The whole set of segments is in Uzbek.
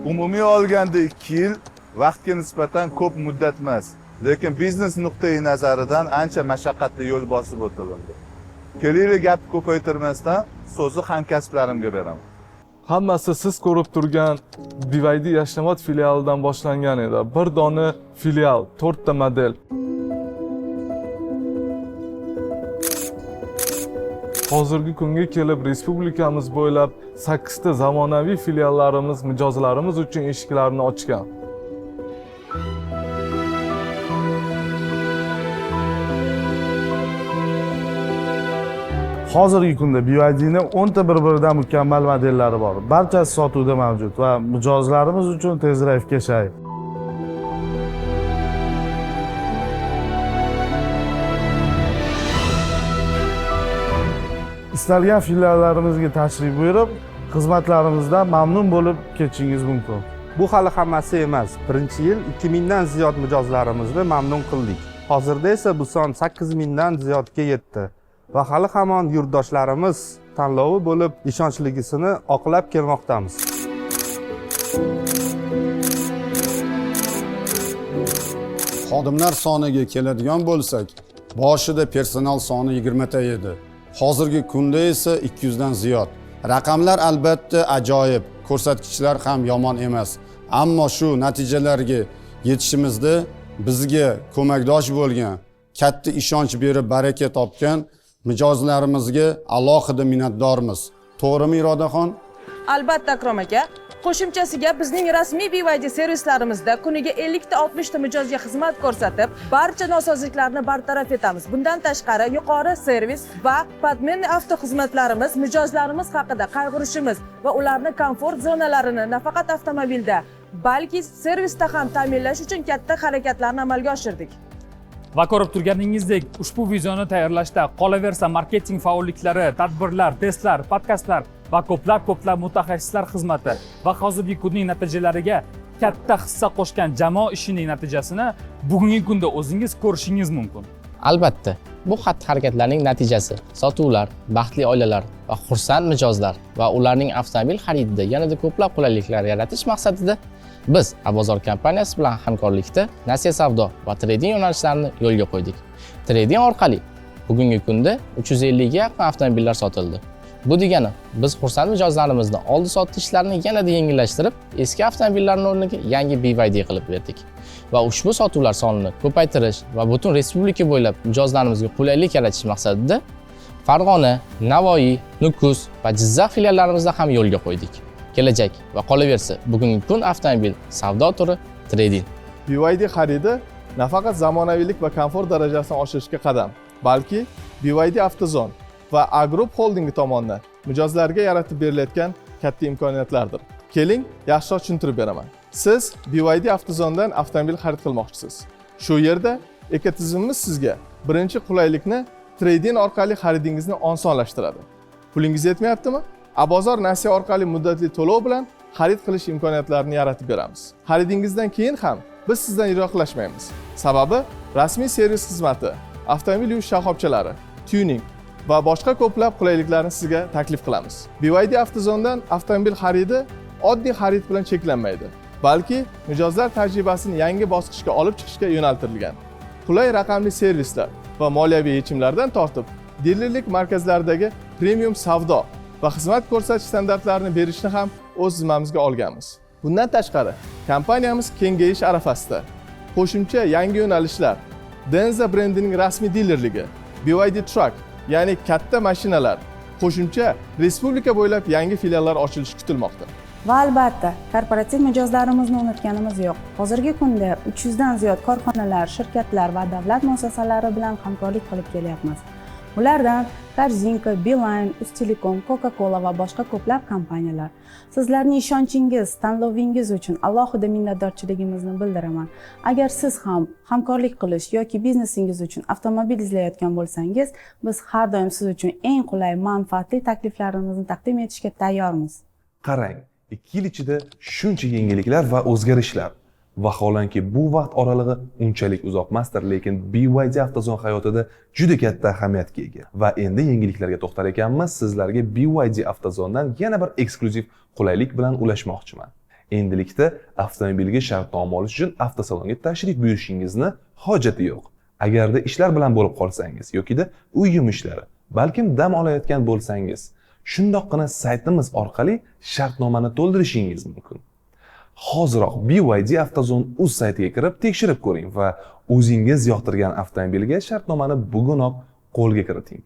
Umumiy olganda 2 yil vaqtga nisbatan ko'p muddat emas, lekin biznes nuqtai nazaridan ancha mashaqqatli yo'l bosib o'tildi. Kerakli gap ko'paytirmasdan so'zni hamkasblarimga beraman. Hammasi siz ko'rib turgan BYD Yashnobod filialidan boshlangan edi. Bir dona filial, 4 ta model. Hozirgi kunga kelib respublikamiz bo'ylab 8 ta zamonaviy filiallarimiz mijozlarimiz uchun eshiklarini ochgan. Hozirgi kunda BYD'ning 10 ta bir-biridan mukammal modellari bor. Barchasi sotuvda mavjud va mijozlarimiz uchun tezroq keshay. Istalgan filiallarimizga tashrif buyurib, xizmatlarimizdan mamnun bo'lib ketishingiz mumkin. Bu hali hammasi emas. Birinchi yil 2000 dan ziyod mijozlarimizni mamnun qildik. Hozirda esa bu son 8000 dan ziyodga yetdi. Va hali hamon yurtdoshlarimiz tanlovi bo'lib, ishonchligisini oqlab kelmoqdamiz. Xodimlar soniga keladigan bo'lsak, boshida personal soni 20 ta edi. Hozirgi kunda esa 200 dan ziyod. Raqamlar albatta ajoyib, ko'rsatkichlar ham yomon emas. Ammo shu natijalarga yetishimizda bizga ko'makdosh bo'lgan, katta ishonch berib baraka topgan mijozlarimizga alohida minnatdormiz. To'g'rimi Irodaxon? Albatta Akrom aka. Qo'shimchasiga bizning rasmiy BYD servislarimizda kuniga 50 ta 60 ta mijozga xizmat ko'rsatib, barcha nosozliklarni bartaraf etamiz. Bundan tashqari, yuqori servis va Padmen avto xizmatlarimiz mijozlarimiz haqida qayg'urishimiz va ularni komfort zonalarini nafaqat avtomobilda, balki servisda ham ta'minlash uchun katta harakatlarni amalga oshirdik. Va ko'rib turganingizdek, ushbu videoni tayyorlashda qolaversa marketing faolliklari, tadbirlar, testlar, podkastlar va ko'plab mutaxassislar xizmati va hozirgi kunning natijalariga katta hissa qo'shgan jamoa ishining natijasini bugungi kunda o'zingiz ko'rishingiz mumkin. Albatta, bu xatti-harakatlarning natijasi sotuvlar, baxtli oilalar va xursand mijozlar va ularning avtomobil xaridida yanada ko'plab qulayliklar yaratish maqsadida biz Abozor kompaniyasi bilan hamkorlikda nasiya savdo va trading yo'nalishlarini yo'lga qo'ydik. Trading orqali bugungi kunda 350 ga yaqin avtomobillar sotildi. Bu degani biz xursand mijozlarimizni oldi-sotdi ishlarini yanada yengillashtirib, eski avtomobillarning o'rniga yangi BYD qilib berdik. Va ushbu sotuvlar sonini ko'paytirish va butun respublika bo'ylab mijozlarimizga qulaylik yaratish maqsadida Farg'ona, Navoiy, Nukus va Jizzax filiallarimizda ham yo'lga qo'ydik. Kelajak va qolaversa bugungi kun avtomobil savdo turi trading. BYD xaridi nafaqat zamonaviylik va komfort darajasini oshirishga qadam, balki BYD Avtozon va Agroup Holding tomonidan mijozlarga yaratib berilayotgan katta imkoniyatlardir. Keling, yaxshiroq tushuntirib beraman. Siz BYD Avtozondan avtomobil xarid qilmoqchisiz. Shu yerda ekotizimimiz sizga birinchi qulaylikni trading orqali xaridingizni osonlashtiradi. Pulingiz yetmayaptimi? Abozor nasiya orqali muddatli to'lov bilan xarid qilish imkoniyatlarini yaratib beramiz. Xaridingizdan keyin ham biz sizdan yiroqlashmaymiz. Sababi rasmiy servis xizmati, avtomobil yuvish shoxobchalari, tuning va boshqa ko'plab qulayliklarni sizga taklif qilamiz. BYD Avtozondan avtomobil xaridi oddiy xarid bilan cheklanmaydi, balki mijozlar tajribasini yangi bosqichga olib chiqishga yo'naltirilgan. Qulay raqamli servislar va moliyaviy yechimlardan tortib, dilerlik markazlaridagi premium savdo va xizmat ko'rsatish standartlarini berishni ham o'z zimmamizga olganmiz. Bundan tashqari, kompaniyamiz kengayish arafasida. Qo'shimcha yangi yo'nalishlar, Denza brendining rasmiy dilerligi, BYD Truck, ya'ni katta mashinalar, qo'shimcha respublika bo'ylab yangi filiallar ochilishi kutilmoqda. Va albatta, korporativ mijozlarimizni unutganimiz yo'q. Hozirgi kunda 300 dan ziyod korxonalar, shirkatlar va davlat muassasalari bilan hamkorlik qilib kelyapmiz. Ulardan Korzinka, Beeline, Uztelecom, Coca-Cola va boshqa ko'plab kompaniyalar. Sizlarning ishonchingiz, tanlovingiz uchun alohida minnatdorchiligimizni bildiraman. Agar siz ham hamkorlik qilish yoki biznesingiz uchun avtomobil izlayotgan bo'lsangiz, biz har doim siz uchun eng qulay, manfaatli takliflarimizni taqdim etishga tayyormiz. Qarang, 2 yil ichida shuncha yangiliklar va o'zgarishlar. Vaholanki bu vaqt oralig'i unchalik uzoq emasdir, lekin BYD Avtozon hayotida juda katta ahamiyatga ega. Va endi yangiliklarga to'xtar ekanmiz, sizlarga BYD Avtozondan yana bir eksklyuziv qulaylik bilan ulashmoqchiman. Endilikda avtomobilga shartnoma olish uchun avtosalonga tashrif buyurishingizni hojati yo'q. Agarda ishlar bilan bo'lib qolsangiz yokida uy yumushlari, balkim dam olayotgan bo'lsangiz, shundoqqina saytimiz orqali shartnomani to'ldirishingiz mumkin. Hoziroq BYD Avtozone.uz saytiga kirib tekshirib ko'ring va o'zingiz yoqtirgan avtomobilga shartnomani bugunoq qo'lga kiriting.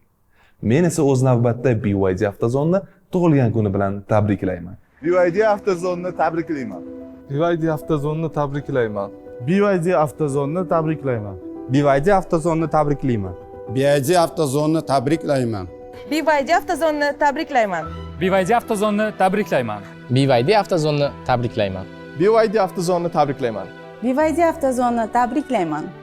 Men esa o'z navbatda BYD Avtozone'ni tug'ilgan kuni bilan tabriklayman. BYD Avtozone'ni tabriklayman. BYD Avtozone'ni tabriklayman. BYD Avtozone'ni tabriklayman. BYD Avtozone'ni tabriklayman. BYD Avtozone'ni tabriklayman. BYD Avtozone'ni tabriklayman. BYD Avtozone'ni tabriklayman. BYD Avtozone'ni tabriklayman. BYD Avtozone'ni tabriklayman. BYD Avtozone'ni tabriklayman.